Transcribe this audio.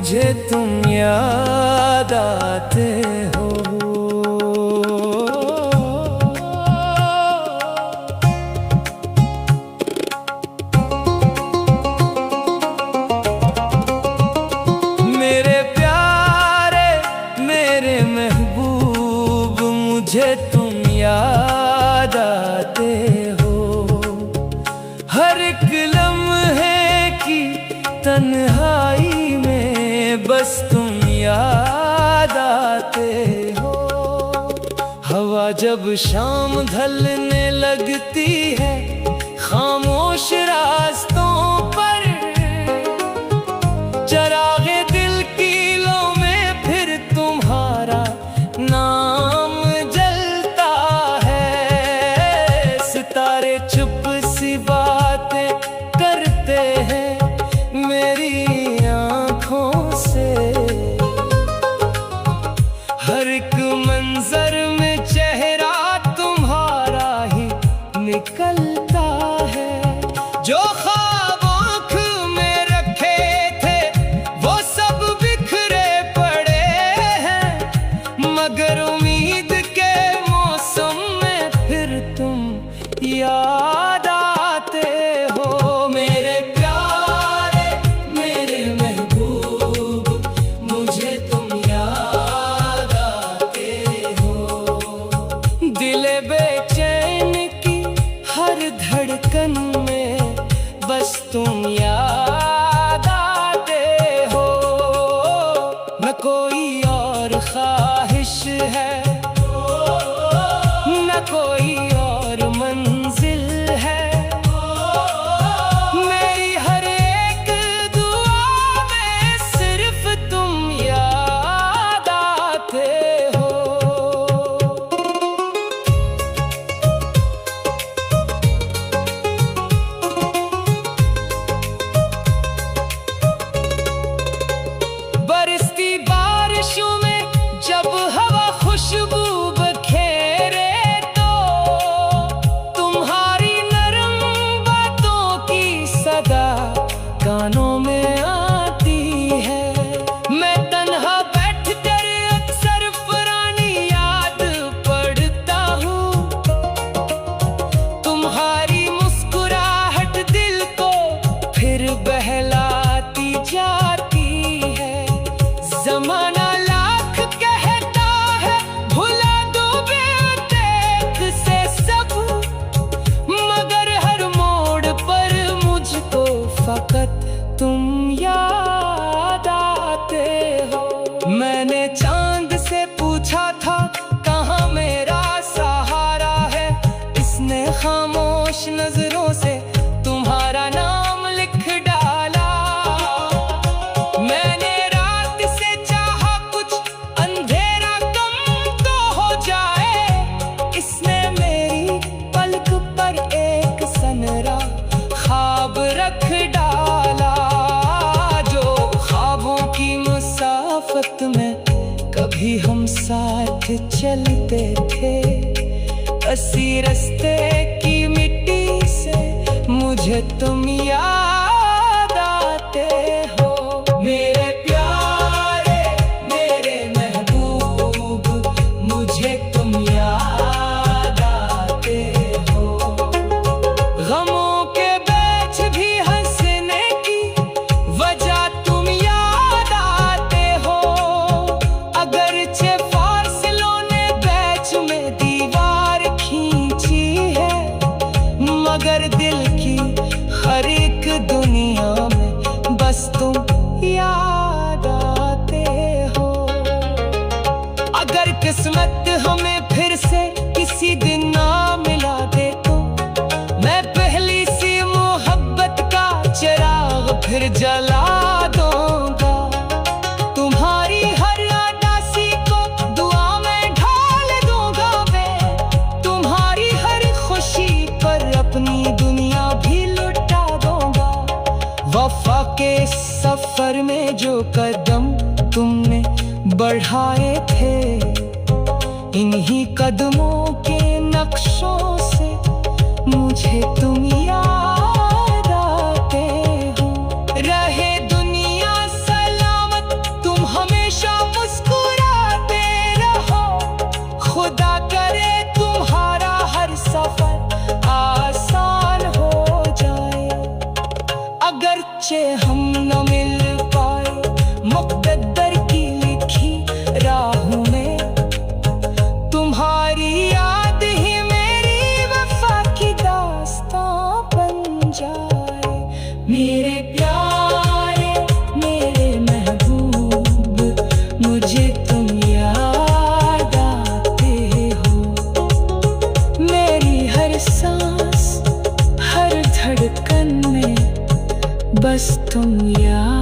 मुझे तुम याद आते हो। मेरे प्यारे मेरे महबूब, मुझे तुम याद आते हो। हर एक लम्हे की तन्हाई में बस तुम याद आते हो। हवा जब शाम ढलने लगती है खामोश रास्तों पर, चरागे दिल की लो में फिर तुम्हारा नाम जलता है। सितारे चुप सी बातें करते हैं मेरी आँखों से। हर एक मंजर में चेहरा तुम्हारा ही निकलता है। जो ख्वाब आँख में रखे थे वो सब बिखरे पड़े हैं, मगर उम्मीद के मौसम में फिर तुम याद आते हो। मेरे प्यारे मेरे महबूब, मुझे तुम याद आते हो। दिले बेचैन की हर धड़कन में बस तुम याद आते हो। न कोई और ख्वाहिश है, न कोई और मंजिल है। मेरी हर एक दुआ में सिर्फ तुम याद आते हो। बरसती बारिशों में जब हवा खुशबू बखेरे, तो तुम्हारी नरम बातों की सदा कानों में आती है। मैं तन्हा बैठकर अक्सर पुरानी याद पढ़ता हूँ। तुम्हारी मुस्कुराहट दिल को फिर बहलाती जाती है। जमाना लाख कहता है भुला दो बेदेख से सब, मगर हर मोड़ पर मुझको फकत तुम याद आते हो। मैंने चांद से पूछा था कहाँ मेरा सहारा है, इसने खामोश नजरों से तुम्हारा नाम लिख डाला। मैंने रात से चाहा कुछ अंधेरा कम तो हो जाए, इसने मेरी पलक पर एक सनरा ख्वाब रख डाला। जो ख्वाबों की मुसाफत में कभी हम साथ चलते थे, असी रास्ते की मिट्टी से मुझे तुम याद आते हो। मेरे प्यारे मेरे महबूब, मुझे तुम याद आते हो। गमों के बीच भी हंसने की वजह तुम याद आते हो। अगरचे फासलों ने बीच में दीवार खींची है, मगर दिल की हर एक दुनिया में बस तुम याद आते हो। अगर किस्मत हमें फिर से किसी दिन ना मिला दे, तो मैं पहली सी मोहब्बत का चिराग फिर जला दूंगा। तुम्हारी हर अदासी को दुआ में ढाल दूंगा मैं, तुम्हारी हर खुशी पर अपनी दुनिया भी लुटा दूंगा। वफा के सफर में जो कदम तुमने बढ़ाए थे, इन्हीं कदमों के नक्शों से मुझे तुम याद आते हो। रहे दुनिया सलामत बस तुम याद